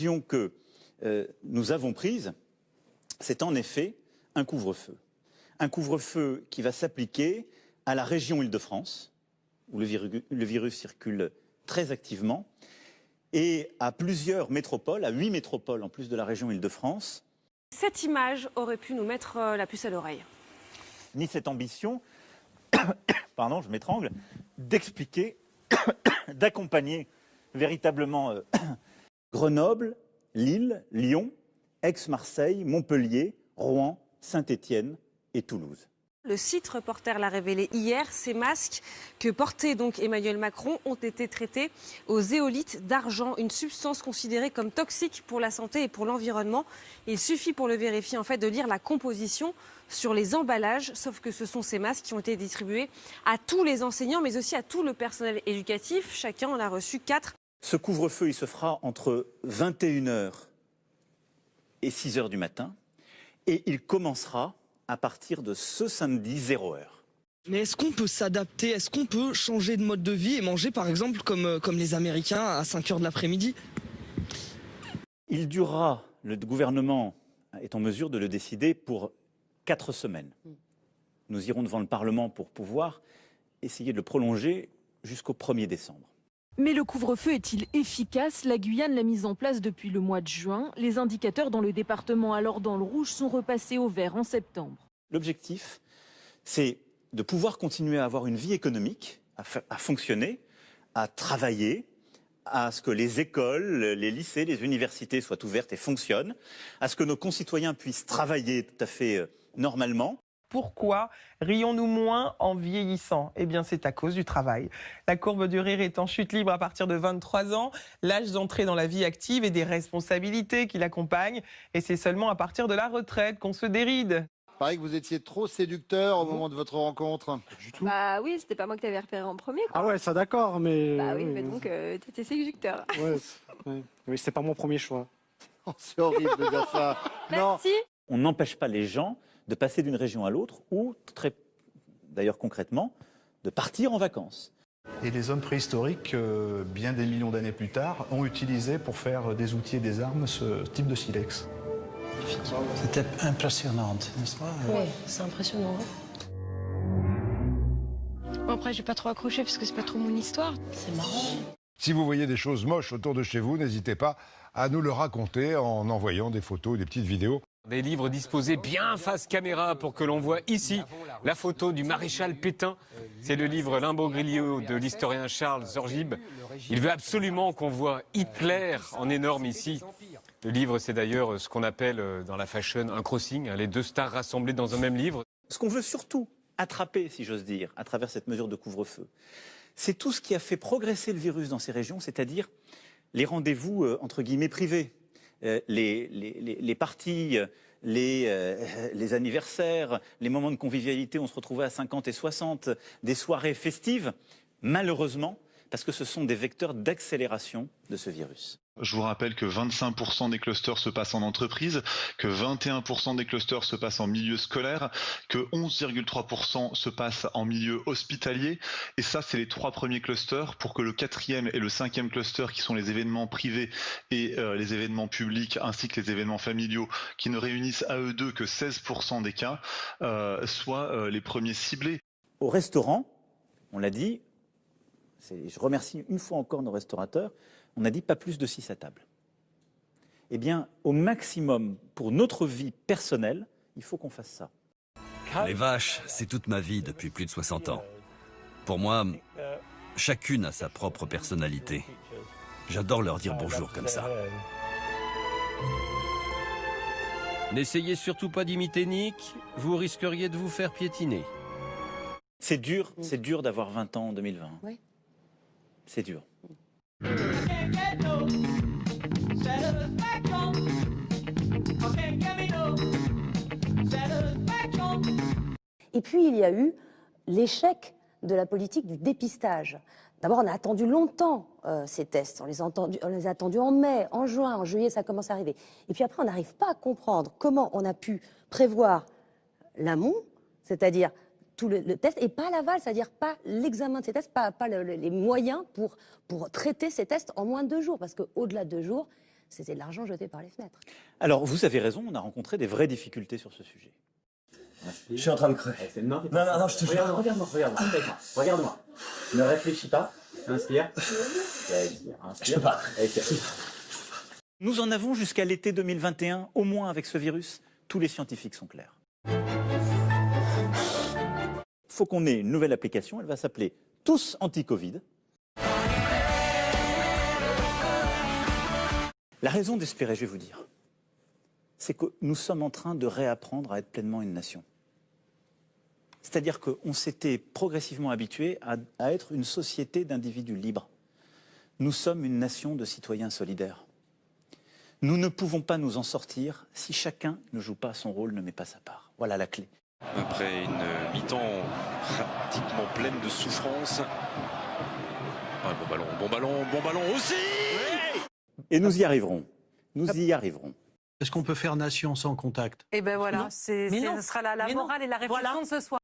La décision que nous avons prise, c'est en effet un couvre-feu. Un couvre-feu qui va s'appliquer à la région Île-de-France, où le virus circule très activement, et à plusieurs métropoles, à 8 métropoles en plus de la région Île-de-France. Cette image aurait pu nous mettre la puce à l'oreille. Ni cette ambition, pardon, je m'étrangle, d'expliquer, d'accompagner véritablement Grenoble, Lille, Lyon, Aix-Marseille, Montpellier, Rouen, Saint-Étienne et Toulouse. Le site Reporter l'a révélé hier, ces masques que portait donc Emmanuel Macron ont été traités au zéolite d'argent, une substance considérée comme toxique pour la santé et pour l'environnement. Il suffit pour le vérifier en fait de lire la composition sur les emballages, sauf que ce sont ces masques qui ont été distribués à tous les enseignants mais aussi à tout le personnel éducatif. Chacun en a reçu 4. Ce couvre-feu, il se fera entre 21h et 6h du matin et il commencera à partir de ce samedi 0h. Mais est-ce qu'on peut s'adapter? Est-ce qu'on peut changer de mode de vie et manger par exemple comme les Américains à 5h de l'après-midi? Il durera, le gouvernement est en mesure de le décider pour 4 semaines. Nous irons devant le Parlement pour pouvoir essayer de le prolonger jusqu'au 1er décembre. Mais le couvre-feu est-il efficace? La Guyane l'a mise en place depuis le mois de juin. Les indicateurs dans le département, alors dans le rouge, sont repassés au vert en septembre. L'objectif, c'est de pouvoir continuer à avoir une vie économique, à fonctionner, à travailler, à ce que les écoles, les lycées, les universités soient ouvertes et fonctionnent, à ce que nos concitoyens puissent travailler tout à fait normalement. Pourquoi rions-nous moins en vieillissant? Eh bien, c'est à cause du travail. La courbe du rire est en chute libre à partir de 23 ans, l'âge d'entrée dans la vie active et des responsabilités qui l'accompagnent. Et c'est seulement à partir de la retraite qu'on se déride. Il paraît que vous étiez trop séducteur au moment de votre rencontre. Du tout. Bah oui, c'était pas moi que t'avais repéré en premier, quoi. Ah ouais, ça d'accord, mais... Bah oui, mais donc t'étais séducteur. Ouais, oui, c'était pas mon premier choix. Oh, c'est horrible de dire ça. Merci. On n'empêche pas les gens de passer d'une région à l'autre ou, d'ailleurs concrètement, de partir en vacances. Et les hommes préhistoriques, bien des millions d'années plus tard, ont utilisé pour faire des outils et des armes ce type de silex. C'était impressionnant, n'est-ce pas? Oui, c'est impressionnant. Bon, après, je vais pas trop accrocher parce que c'est pas trop mon histoire. C'est marrant. Si vous voyez des choses moches autour de chez vous, n'hésitez pas à nous le raconter en envoyant des photos, des petites vidéos. Des livres disposés bien face caméra pour que l'on voit ici la photo du maréchal Pétain. C'est le livre L'imbroglio de l'historien Charles Zorgib. Il veut absolument qu'on voit Hitler en énorme ici. Le livre, c'est d'ailleurs ce qu'on appelle dans la fashion un crossing, les deux stars rassemblées dans un même livre. Ce qu'on veut surtout attraper, si j'ose dire, à travers cette mesure de couvre-feu, c'est tout ce qui a fait progresser le virus dans ces régions, c'est-à-dire les rendez-vous, entre guillemets, privés. Les parties, les anniversaires, les moments de convivialité, on se retrouvait à 50 et 60, des soirées festives, malheureusement, parce que ce sont des vecteurs d'accélération de ce virus. Je vous rappelle que 25% des clusters se passent en entreprise, que 21% des clusters se passent en milieu scolaire, que 11,3% se passent en milieu hospitalier. Et ça, c'est les 3 premiers clusters pour que le 4e et le 5e cluster, qui sont les événements privés et les événements publics, ainsi que les événements familiaux, qui ne réunissent à eux deux que 16% des cas, soient les premiers ciblés. Au restaurant, on l'a dit, je remercie une fois encore nos restaurateurs, on a dit pas plus de 6 à table. Eh bien, au maximum, pour notre vie personnelle, il faut qu'on fasse ça. Les vaches, c'est toute ma vie depuis plus de 60 ans. Pour moi, chacune a sa propre personnalité. J'adore leur dire bonjour comme ça. N'essayez surtout pas d'imiter Nick, vous risqueriez de vous faire piétiner. C'est dur d'avoir 20 ans en 2020. Oui. C'est dur. Et puis il y a eu l'échec de la politique du dépistage. D'abord, on a attendu longtemps ces tests. On les a attendus en mai, en juin, en juillet, ça commence à arriver. Et puis après, on n'arrive pas à comprendre comment on a pu prévoir l'amont, c'est-à-dire tout le test, et pas l'aval, c'est-à-dire pas l'examen de ces tests, pas les moyens pour traiter ces tests en moins de 2 jours. Parce qu'au-delà de 2 jours, c'était de l'argent jeté par les fenêtres. Alors, vous avez raison, on a rencontré des vraies difficultés sur ce sujet. Je suis en train de crever. Non, je te jure. Regarde-moi. Ne réfléchis pas. Inspire. Je peux pas. Nous en avons jusqu'à l'été 2021, au moins avec ce virus. Tous les scientifiques sont clairs. Il faut qu'on ait une nouvelle application, elle va s'appeler Tous Anti-Covid. La raison d'espérer, je vais vous dire, c'est que nous sommes en train de réapprendre à être pleinement une nation. C'est-à-dire qu'on s'était progressivement habitué à être une société d'individus libres. Nous sommes une nation de citoyens solidaires. Nous ne pouvons pas nous en sortir si chacun ne joue pas son rôle, ne met pas sa part. Voilà la clé. Après une mi-temps pratiquement pleine de souffrance. Ah, bon ballon aussi. Et nous y arriverons. Nous y arriverons. Est-ce qu'on peut faire nation sans contact? Et ben voilà, ce sera la morale et la réflexion de ce soir.